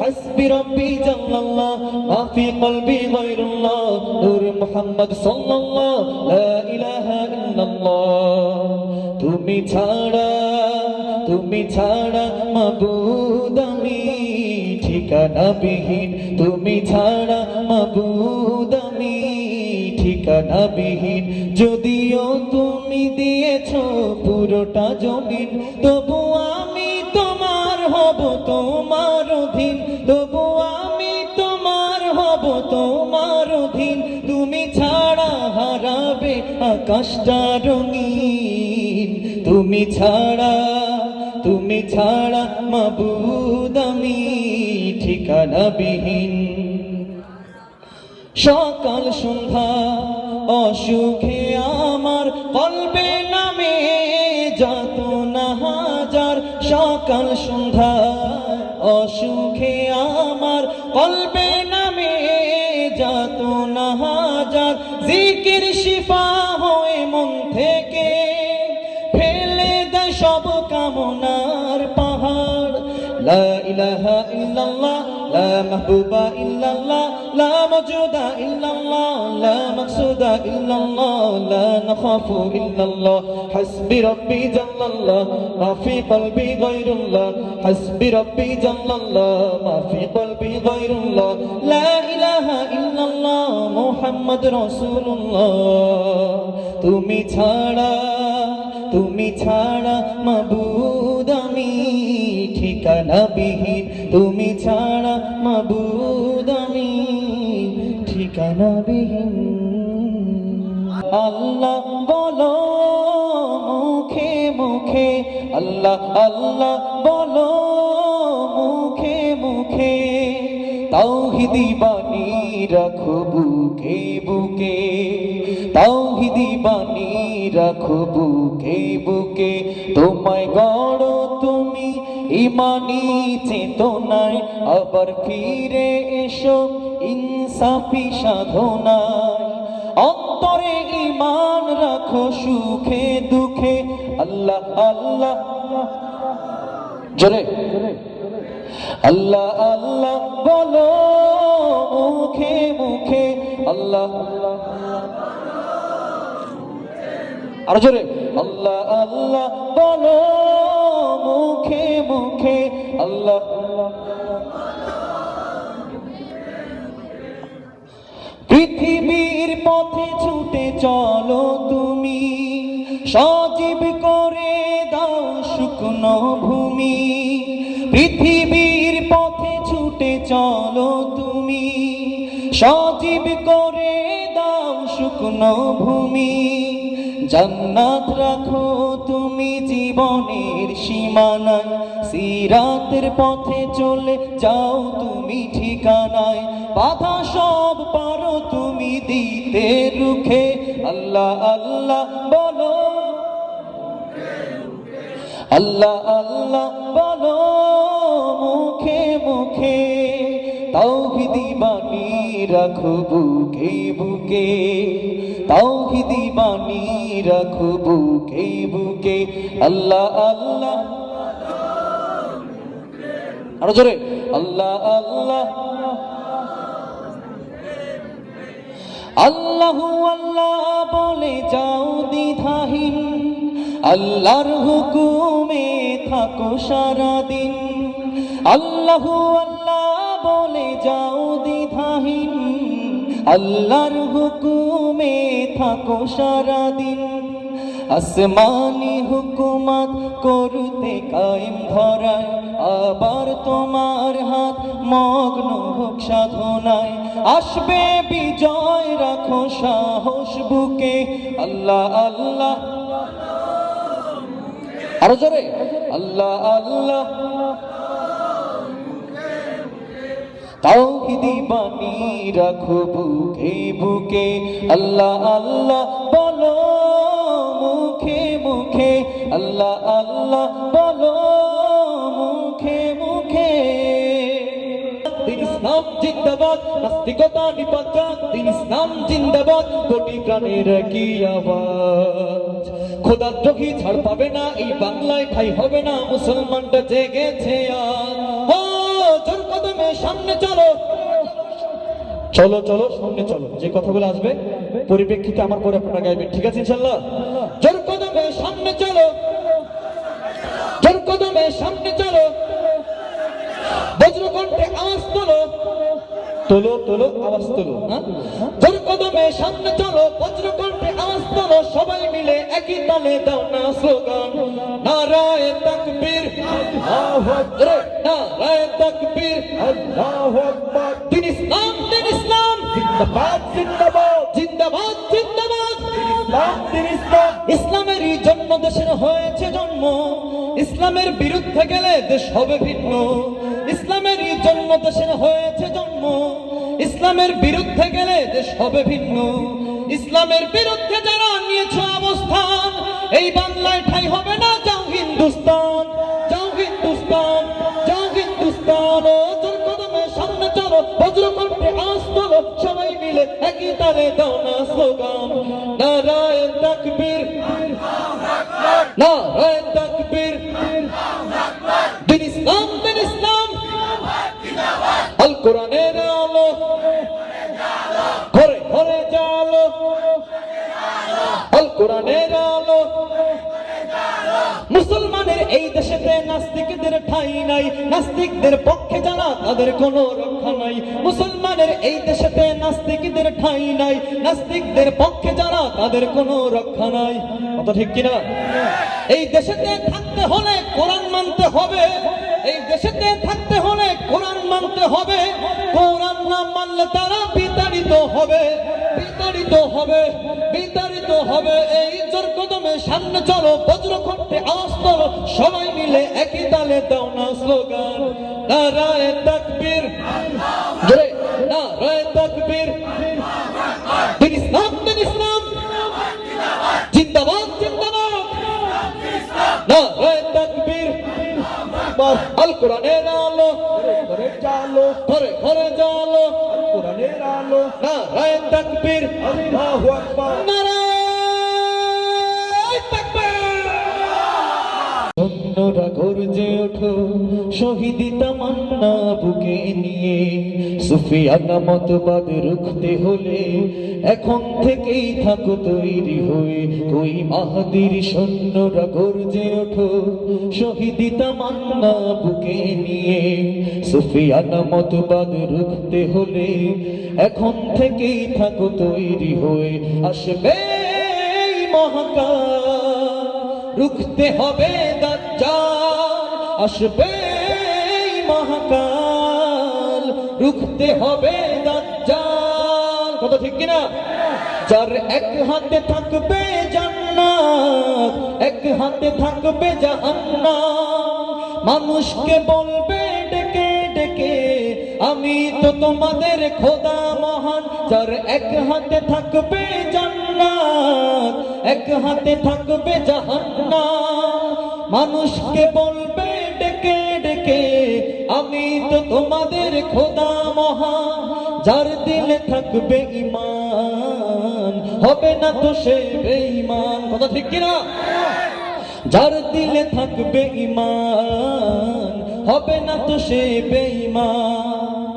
حسبي ربي جل الله ما في قلبي غير الله نور محمد صلى الله لا إله إلا الله তুমি ছাড়া মাবুদ আমি ঠিকানাবিহীন তুমি ছাড়া মাবুদ আমি ঠিকানাবিহীন যদিও তুমি দিয়েছো পুরোটা জমিন তবু আমি তোমার হব তোমার অধীন তবু আমি তোমার হব তোমার অধীন তুমি ছাড়া হারাবে আকাশটা রঙিন তুমি ছাড়া মাবুদ আমি ঠিকানাবিহীন সকাল সন্ধ্যা অসুখে আমার কলবে নামে যাতনা হাজার সকাল সন্ধ্যা অসুখে আমার কলবে নামে যাতনা হাজার জিকির শিফা হয়ে মন থেকে ফেলে দেয় সব কামনার পাহাড় লা ইলাহা ইল্লাল্লাহ لا محبوب إلا الله لا موجود إلا الله لا مقصود إلا الله لا نخاف إلا الله حسبي ربي جل الله ما في قلبي غير الله حسبي ربي جل الله ما في قلبي غير الله لا إله إلا الله محمد رسول الله তুমি ছাড়া মাবুদ আমি ঠিকানাবিহীন তুমি ছাড়া মাবুদ আমি ঠিকানাবিহীন আল্লাহ বলো মুখে মুখে আল্লাহ আল্লাহ বলো মুখে মুখে তাওহীদি বাণী রাখো বুকে বুকে তাওহীদি বাণী রাখো বুকে বুকে তোমায় গড়ো তুমি ইমানি চেতনায় আবার ফিরে এসো ইনসাফি সাধনায় অন্তরে ঈমান রাখো সুখে দুঃখে আল্লাহ আল্লাহ জোরে আল্লাহ আল্লাহ বলো মুখে মুখে আল্লাহ আর জোরে আল্লাহ আল্লাহ বলো মুখে মুখে আল্লাহ পৃথিবীর পথে ছুটে চলো তুমি সজীব করে দাও শুকনো ভূমি পৃথিবীর পথে ছুটে চলো তুমি সজীব করে দাও শুকনো ভূমি জান্নাত রাখো তুমি জীবনের সীমানায় সিরাতের পথে চলে যাও তুমি ঠিকানায় বাধা সব পারো তুমি দিতে রুখে আল্লাহ আল্লাহ বলো আল্লাহ আল্লাহ বলো মুখে মুখে তাওহীদি বাণী রাখো বুকে বুকে তাওহীদি বাণী রাখো বুকে বুকে আল্লাহ আল্লাহ আরো জোরে আল্লাহ আল্লাহ আল্লাহু আল্লাহ বলে যাও দ্বিধাহীন আল্লাহর হুকুমে থাকো সারাদিন আল্লাহু আল্লাহ বলে যাও দ্বিধাহীন আল্লাহর হুকুমে থাকো সারাদিন আসমানি হুকুমত করতে কায়েম ধরায় আবার তোমার হাত মগ্ন হোক সাধনায় আসবে বিজয় রাখো সাহস বুকে আল্লাহ আল্লাহ আরো জোরে আল্লাহ আল্লাহ তাওহীদি বাণী রাখো বুকে বুকে আল্লাহ আল্লাহ বলো মুখে মুখে আল্লাহ আল্লাহ বলো মুখে মুখে দিন ইসলাম জিন্দাবাদ নাস্তিকতা নিপাত দিন ইসলাম জিন্দাবাদ কোটি প্রাণের কি আওয়াজ খোদাদ্রোহী ছাড় পাবে না, এই বাংলায় ঠাই হবে না, মুসলমানটা জেগেছে আর। ও জোর কদমে সামনে চলো, চলো চলো সামনে চলো। যে কথাগুলো আসবে পরিপ্রেক্ষিতে আমার পরে আপনারা গাইবেন, ঠিক আছে ইনশাআল্লাহ? জোর কদমে সামনে চলো, জোর কদমে সামনে চলো, বজ্রকণ্ঠে আওয়াজ তোলো, তোলো তোলো আওয়াজ তোলো। হ্যাঁ, জোর কদমে সামনে চলো, বজ্রকণ্ঠে আওয়াজ তোলো, সবাই মিলে একই তালে দাও না স্লোগান, নারায়ে তাকবীর আল্লাহু আকবার, নারায়ে তাকবীর আল্লাহু আকবার। দিন ইসলাম, দিন ইসলাম, জিন্দাবাদ জিন্দাবাদ, জিন্দাবাদ জিন্দাবাদ, ইসলাম দিন ইসলাম। ইসলামেরই জন্ম দেশের হয়েছে জন্ম, ইসলামের বিরুদ্ধে গেলে দেশ হবে ভিন্ন। ইসলামেরই জন্ম দেশের হয়েছে জন্ম, ইসলামের বিরুদ্ধে গেলে দেশ হবে ভিন্ন। ইসলামের বিরুদ্ধে যারা নিয়েছে অবস্থান, এই বাংলায় ঠাই হবে না, যাও হিন্দুস্তান, যাও হিন্দুস্তান, যাও হিন্দুস্তান। ও জোর কদমে সামনে চলো, বজ্রকণ্ঠে আওয়াজ তোলো, সবাই মিলে একই তালে দাও না স্লোগান, নারায়ে তাকবীর নারায়ে তাকবীর, দিন ইসলাম, দিন ইসলাম, আল কোরআনের আলো ঘরে ঘরে জালো, আল কোরআনের আলো। মুসলমানের এই দেশেতে নাস্তিকদের ঠাঁই নাই, নাস্তিকদের পক্ষে যারা তাদের কোনো রক্ষা নাই। মুসলমানের এই দেশেতে নাস্তিকদের ঠাঁই নাই, নাস্তিকদের পক্ষে যারা তাদের কোনো রক্ষা নাই। কথা ঠিক কিনা? এই দেশেতে থাকতে হলে কোরআন মানতে হবে, এই দেশেতে থাকতে হলে কোরআন মানতে হবে। কোরআন না মানলে তারা বিতাড়িত হবে, বিতাড়িত হবে, বিতাড়িত হবে। এই জোর কদমে সামনে চলো, বজ্রকণ্ঠে আওয়াজ তোলো, সবাই মিলে একই তালে দাও না স্লোগান, নারায়ে তাকবীর জোরে, নারায়ে তাকবীর, দিন ইসলাম, দিন ইসলাম, জিন্দাবাদ জিন্দাবাদ, নারায়ে তাকবীর, আল কোরআনের আলো ঘরে জালো, ঘরে ঘরে জালো, আল কোরআনের আলো, নারায়ে তাকবীর আল্লাহু আকবার, নারায়ে তাকবীর। সৈন্যরা গর্জে ওঠো, শহীদি তামান্না বুকে নিয়ে, সুফিয়ানা মতবাদ রুখতে হলে এখন থেকেই থাকো তৈরি হয়ে। কই মাহাদির সৈন্যরা গর্জে ওঠো, শহীদি তামান্না বুকে নিয়ে, সুফিয়ানা মতবাদ রুখতে হলে এখন থেকেই থাকো তৈরি হয়ে। আসবে এই মহাকাল, রুখতে হবে দাজ্জাল, আসবে এই মহাকাল, রুখতে হবে দাজ্জাল। কথা ঠিক কিনা? যার এক হাতে থাকবে জান্নাত, এক হাতে থাকবে জাহান্নাম, মানুষকে বলবে ডেকে ডেকে আমি তো তোমাদের খোদা মহান। যার এক হাতে থাকবে জান্নাত, এক হাতে থাকবে জাহান্নাম, মানুষকে বলবে ডেকে ডেকে আমি তো তোমাদের খোদা মহান। যার দিলে থাকবে ঈমান, হবে না তো সে বেঈমান। কথা ঠিক কিনা? যার দিলে থাকবে ঈমান, হবে না তো সে বেঈমান।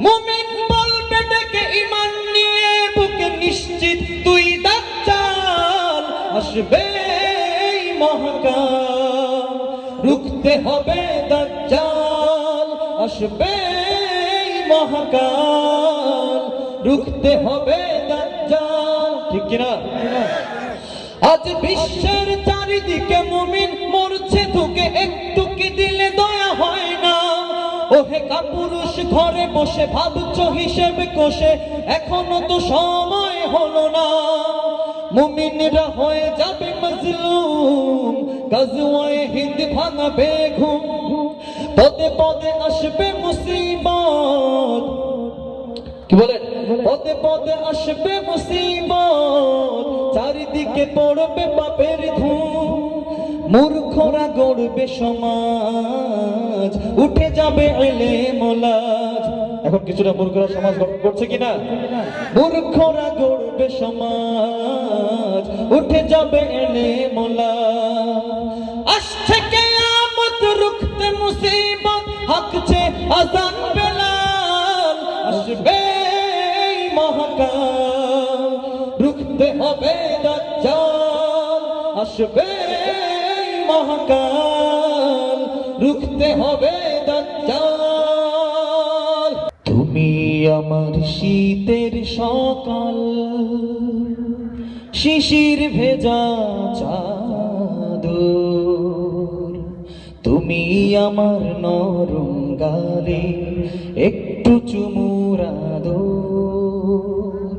মুমিন বলবে ডেকে ঈমান নিয়ে বুকে, নিশ্চিত তুই দাজ্জাল, আসবে এই মহাকাল, রুখতে হবে দাজ্জাল, আসবে এই মহাকাল, রুখতে হবে দাজ্জাল। ঠিক কিনা? আজ বিশ্বের চারিদিকে মুমিন মরছে ধুকে, একটু কি দিলে দয়া হয় না? ওহে কাপুরুষ ঘরে বসে ভাবছো হিসেব কষে, এখনো তো সময় হলো না। মুমিনরা হয়ে যাবে মজলুম, গাজওয়ায়ে হিন্দ ভাঙাবে ঘুম, পদে পদে আসবে মুসিবত। কি বলেন? পদে পদে আসবে মুসিবত, চারিদিকে পড়বে পাপের ধুম, মূর্খরা গড়বে সমাজ, উঠে যাবে ইলম লাজ। এখন কিছুটা মূর্খরা সমাজ গঠন করছে কিনা? মূর্খরা গড়বে উঠবে সমাজ, উঠে যাবে এলে মোলা। আসছে কিয়ামত রুখতে মুসিবত, হাঁকছে আজান বেলাল, আসবে এই মহাকাল, রুখতে হবে দাজ্জাল, আসবে এই মহাকাল, রুখতে হবে দাজ্জাল। তুমি আমার শীতের সকাল, শিশির ভেজা চাদর, তুমি আমার নরম গালে একটু চুমুর আদর,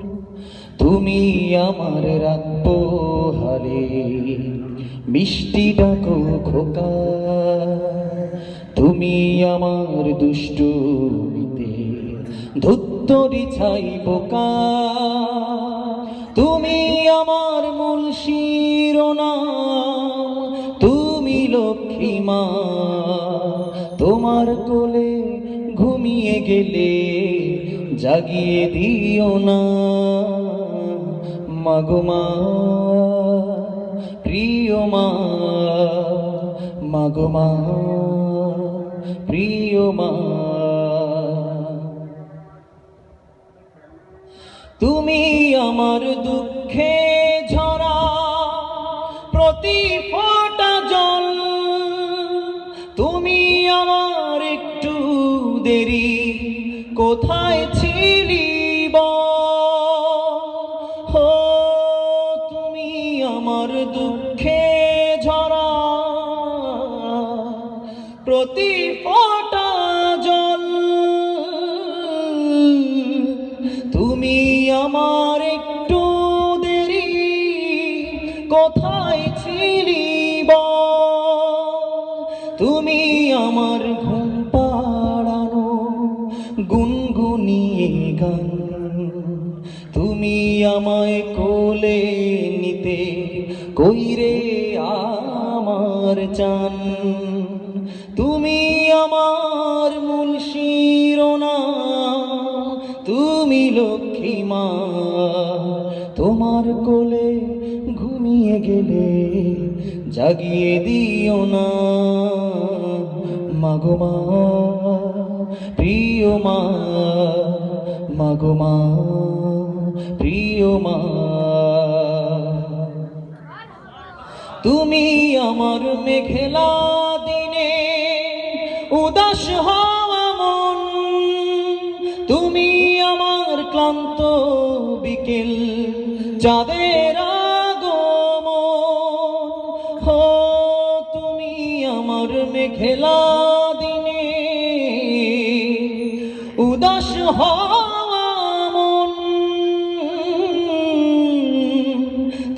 তুমি আমার রাত পোহালে মিষ্টি ডাকো খোকা, তুমি আমার দুষ্টুমিতে ধুত্তরি ছাই বোকা, তুমি আমার মূল শিরোনাম, তুমি লক্ষ্মী মা, তোমার কোলে ঘুমিয়ে গেলে জাগিয়ে দিও না। মাগো মা, প্রিয় মা, মাগো মা, প্রিয় মা, তুমি আমার দুঃখে ঝরা প্রতি ফোঁটা জল, তুমি আমার একটু দেরি কোথায় ছিলি বল, ও তুমি আমার দুঃখে ঝরা প্রতি ফোঁটা জল, তুমি আমার একটু দেরি কোথায় ছিলি বল, তুমি আমার ঘুম পাড়ানো গুনগুনিয়ে গান, তুমি আমায় কোলে নিতে কইরে আমার চান, তুমি আমার মূল শিরোনাম, তুমি লক্ষ্মী মা, তোমার কোলে ঘুমিয়ে গেলে জাগিয়ে দিও না। মাগো মা, প্রিয় মা, মাগো মা, প্রিয় মা, তুমি আমার মেঘলা দিনে উদাস হওয়া মন, তুমি আমার ক্লান্ত বিকেল চাঁদের আগমন, হো তুমি আমার মেঘলা দিনে উদাস হওয়া মন,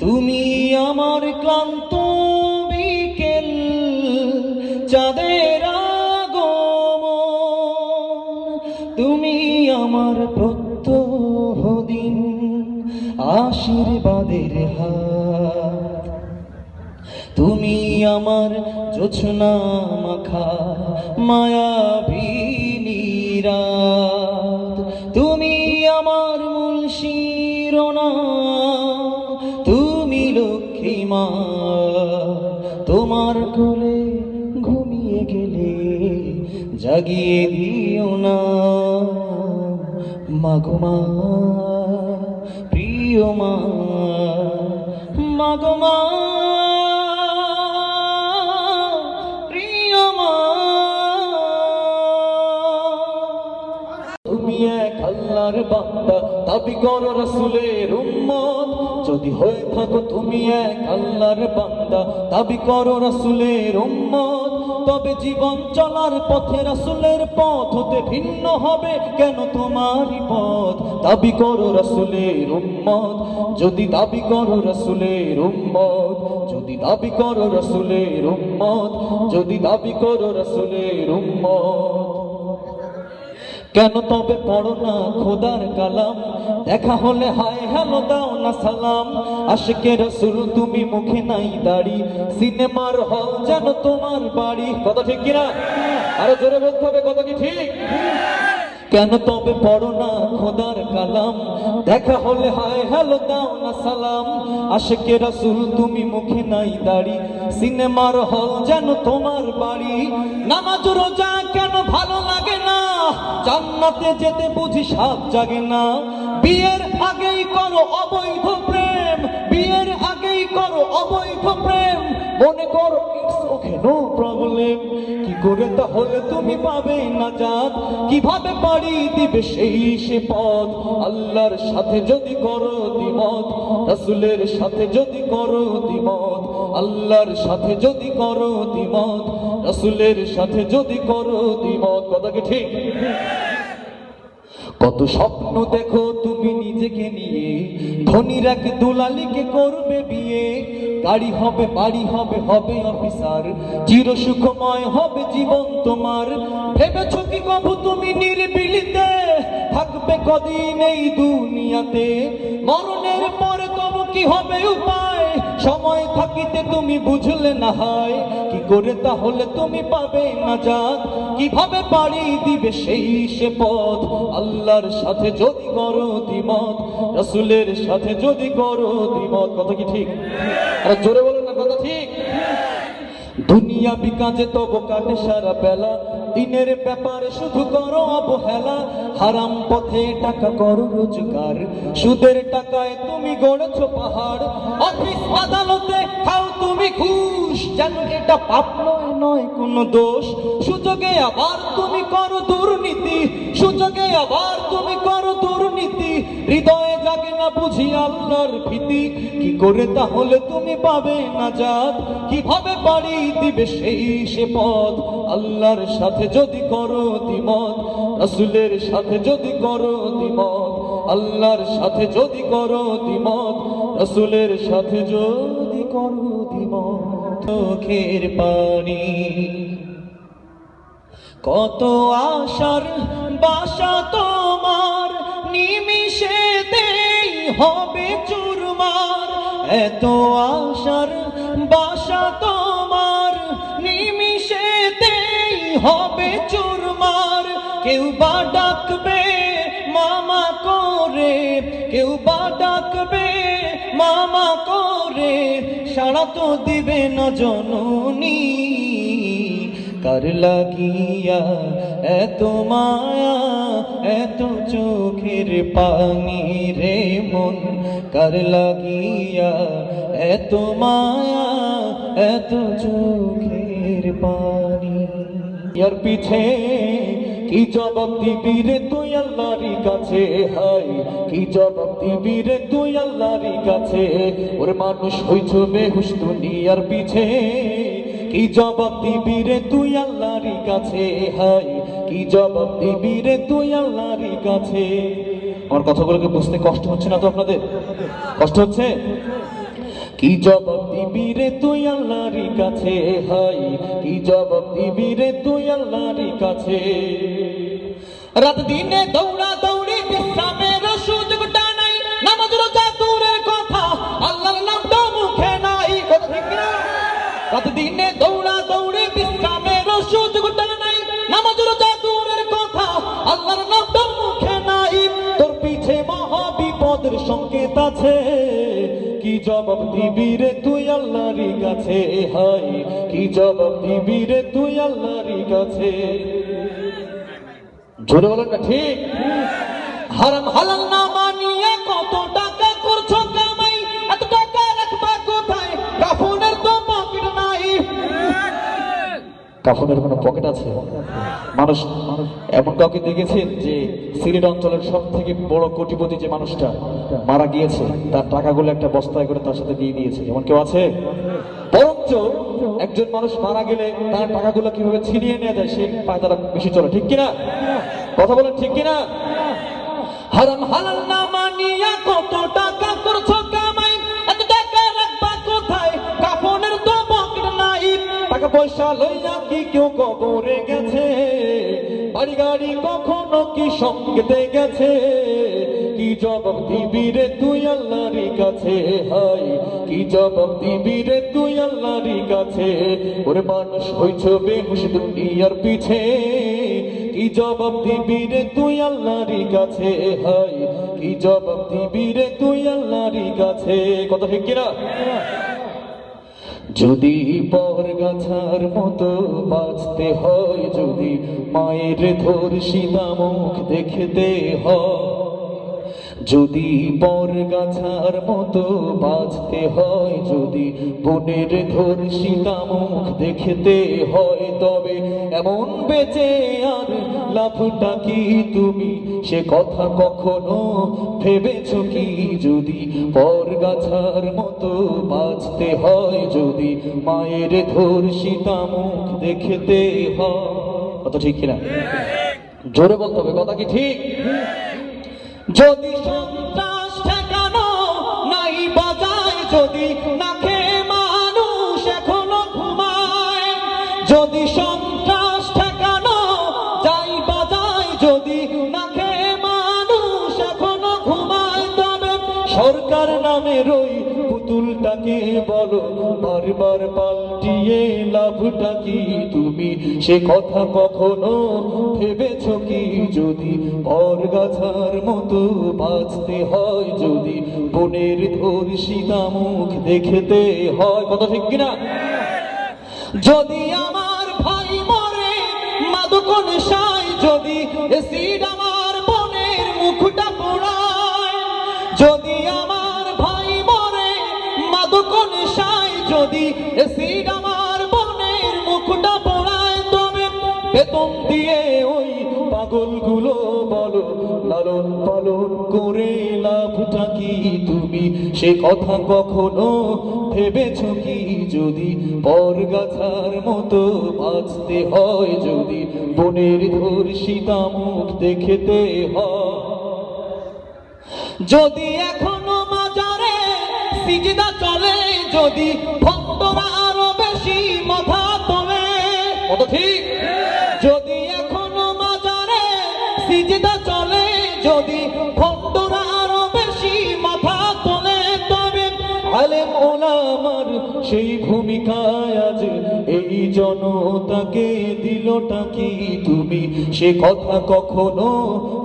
তুমি আমার ক্লান্ত বিকেল চাঁদের আগমন, তুমি আমার প্রত্যহ দিন আশীর্বাদের হাত, তুমি আমার জোছনা মাখা মায়াবী রাত, তুমি আমার মূল শিরোনাম, তুমি লক্ষ্মী মা, তোমার কোলে ঘুমিয়ে গেলে জাগিয়ে দিও না। মাগো মা, প্রিয় মা, মাগো মা, প্রিয় মা, তুমি এক আল্লাহর বান্দা, দাবি করো রাসূলের উম্মত, যদি হয়ে থাকো তুমি এক আল্লাহর বান্দা, দাবি করো রাসূলের উম্মত, তবে জীবন চলার পথে রাসূলের পথ হতে ভিন্ন হবে কেন তোমারই পথ। দাবি করো রাসূলের উম্মত, যদি দাবি করো রাসূলের উম্মত, যদি দাবি করো রাসূলের উম্মত, যদি দাবি করো রাসূলের উম্মত, কেন তবে পড়ো না খোদার কালাম, দেখা হলে হায় হ্যালো দাও না সালাম। আশিকে রাসূল তুমি মুখে নাই দাড়ি, সিনেমার হল যেন তোমার বাড়ি। কথা ঠিক কিনা? আরো জোরে বলতে হবে, কথা কি ঠিক? কেন তবে পড়ো না খোদার কালাম? দেখা হলে হায় হ্যালো দাও না সালাম। আশিকে রাসূল তুমি মুখে নাই দাড়ি, সিনেমার হল যেন তোমার বাড়ি। নামাজ রোজা কেন ভালো লাগে না? জান্নাতে যেতে বুঝি সাধ জাগে না? বিয়ের আগেই করো অবৈধ প্রেম, বিয়ের আগেই করো অবৈধ প্রেম। মনে করো ইটস ওকে নো প্রবলেম। কি করে তাহলে তুমি পাবে নাজাত? কিভাবে পাড়ি দিবে সেই সে পথ? আল্লাহর সাথে যদি করো দ্বিমত, রাসূলের সাথে যদি করো দ্বিমত, আল্লাহর সাথে যদি করো দ্বিমত, রাসূলের সাথে যদি করো দ্বিমত। কথা কি ঠিক? কত স্বপ্ন দেখো তুমি নিজেকে নিয়ে, ধনীর এক দুলালিকে করবে বিয়ে। গাড়ি হবে, বাড়ি হবে, হবে অফিসার, চির সুখময় হবে জীবন তোমার। ভেবেছো কি কবু তুমি নিরিবিলিতে থাকবে কদিন এই দুনিয়াতে? মরণের পরে তবু কি হবে উপায়? সময় থাকিতে তুমি বুঝলে না হয়। কি করে তাহলে তুমি পাবে নাজাত? কিভাবে পাড়ি দিবে সেই সে পথ? আল্লাহর সাথে যদি করো দ্বিমত, রাসূলের সাথে যদি করো দ্বিমত। কথা কি ঠিক? আরে জোরে বলুন না, কথা ঠিক? দুনিয়া বিকাজে তবু কাটে সারা বেলা, দিনের ব্যাপারে শুধু করো অবহেলা। হারাম পথে টাকা করো রোজগার, সুদের টাকায় তুমি গড়েছো পাহাড়। অফিস আদালতে খাও তুমি ঘুষ, যেন এটা পাপ নয়, নয় কোনো দোষ। সুযোগে আবার তুমি করো দুর্নীতি, সুযোগে আবার তুমি করো দুর্নীতি। হৃদয়ে জাগে না বুঝি আল্লাহর ভীতি। কি করে তাহলে তুমি পাবে নাজাত? কিভাবে পাড়ি দিবে সেই সে পথ? আল্লাহর সাথে যদি করো দ্বিমত, রাসূলের সাথে যদি করো দ্বিমত, আল্লাহর সাথে যদি করো দ্বিমত, রাসূলের সাথে যদি করো দ্বিমত। চোখের পানি কত আশার বাসা তোমার, নিমিষেতেই হবে চুরমার। এত আশার বাসা তোমার, নিমিষেতেই হবে চুরমার। কেউ বা ডাকবে মামা করে, কেউ বা ডাকবে মামা করে, সাড়া তো দিবে না জননী। কার লাগিয়া এত মায়া, এত চোখের পানি রে মন? কার লাগিয়া এত মায়া, এত চোখের পানি? ইয়ার পিছে কি জবাব দিবি রে তুই আল্লাহর কাছে? হাই কি জবাব দিবি রে তুই আল্লাহর কাছে? ওর মানুষ হইছ বেহুশ দুনিয়ার পিছে, কি জবাব দিবি রে তুই আল্লাহর কাছে? হাই কি জবাব দিবি রে তুই আল্লাহর কাছে? আমার কথাগুলোকে বুঝতে কষ্ট হচ্ছে না তো আপনাদের? কষ্ট হচ্ছে? কি জবাব দিবি রে তুই আল্লাহর কাছে? হাই কি জবাব দিবি রে তুই আল্লাহর কাছে? রাত দিনে দৌড়া দৌড়ি, বিশ্রামের সুযোগটা নাই। নামাজ রোজা দূরের কথা, আল্লাহর নামটা মুখে নাই। রাত দিনে দৌড়া দৌড়ি, বিশ্রামের সুযোগটা নাই। নামাজ রোজা দূরের কথা, আল্লাহর নামটা মুখে নাই। তোর পিছে মহা বিপদের সংকেত আছে, কি জবাব দিবি রে তুই আল্লাহর কাছে? হাই কি জবাব দিবি রে তুই আল্লাহর কাছে? জোরে বলেন না ঠিক? হারাম হালাল না মানিয়ে কত টাকা করছো কামাই, এত টাকা রাখবা কোথায়? কাফনের তো পকেট নাই। কাফনের কোনো পকেট আছে? মানুষ এমন কাউকে দেখেছেন যে সিলেট অঞ্চলের সব থেকে বড় কোটিপতি যে মানুষটা মারা গিয়েছে, তার টাকাগুলো একটা বস্তায় করে তার সাথে দিয়ে দিয়েছে? এমন কেউ আছে? বরঞ্চ একজন মানুষ মারা গেলে তার টাকাগুলো কিভাবে ছিনিয়ে নেওয়া যায় সেই পায় তারা বেশি চলে, ঠিক কিনা? কথা বলেন ঠিক কিনা? হারাম হালাল না মানিয়া কত টাকা করছো কামাই, এত টাকা রাখবা কোথায়? কাফনের তো পকেট নাই। টাকা পয়সা লইয়া কি কেউ কবরে গেছে? বাড়ি গাড়ি কখনো কি সঙ্গেতে গেছে? কি জবাব দিবি রে তুই আল্লাহর কাছে? হাই কি জবাব দিবি রে তুই আল্লাহর কাছে? ওরে মানুষ হইছ বেহুশ দুনিয়ার পিছে, কি জবাব দিবি রে তুই আল্লাহর কাছে, হাই কি জবাব দিবি রে তুই আল্লাহর কাছে, কথা ঠিক কিনা? যদি পরগাছার মতো বাঁচতে হয়, যদি মায়ের ধর্ষিতা মুখ দেখতে হয়, যদি পরগাছার মতো বাঁচতে হয়, যদি বোনের ধর্ষিতা মুখ দেখতে হয়, তবে এমন বেঁচে আর লাভটা কি তুমি, সে কথা কখনো ভেবেছ কি? যদি পরগাছার মতো বাঁচতে হয়, যদি মায়ের ধর্ষিতা মুখ দেখতে হয়, কথা ঠিক কিনা? জোরে বলতে হবে, কথা কি ঠিক? যদি সন্ত্রাস ঠেকানো নাই বাজায়, যদি না খেয়ে মানুষ এখনো ঘুমায়, যদি সন্ত্রাস ঠেকানো যাই বাজায়, যদি না খেয়ে মানুষ এখনো ঘুমায়, তবে সরকার নামের ওই পুতুলটাকে বলো বারবার পাল্টিয়ে লাভটা কি তুমি, সে কথা কখনো ভেবেছ কি? যদি পরগাছার মতো বাঁচতে হয়, যদি বোনের ধর্ষিতা মুখ দেখতে হয়, কথা ঠিক কিনা? যদি আমার ভাই মরে মাদক নেশায়, যদি এসিড আমার বোনের মুখটা পোড়ায়, যদি আমার ভাই মরে মাদক নেশায়, যদি এসিড আমার বোনের মুখটা পোড়ায়, তবে বেতন দিয়ে ওই পাগলগুলো বলো লালন পালন করে লাভটা কি তুমি, সে কথা কখনো ভেবেছ কি? যদি পরগাছার মতো বাঁচতে হয়, যদি বোনের ধর্ষিতা মুখ দেখতে হয়, যদি এখনো মাজারে সিজদা চলে, যদি ভক্তরা আরো বেশি মাথা তোলে, কত ঠিক? যদি এখনো মাজারে সিজদা চলে, যদি ভক্তরা আরো বেশি মাথা তোলে, তবে আলেম ওলামার সেই ভূমিকায় আজ এই জনতাকে দিলটা কি তুমি, সে কথা কখনো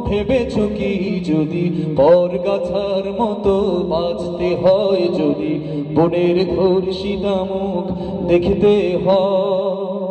ভেবেছ কি? যদি পরগাছার মতো বাঁচতে হয়, যদি বোনের ধর্ষিতা মুখ দেখতে হয়,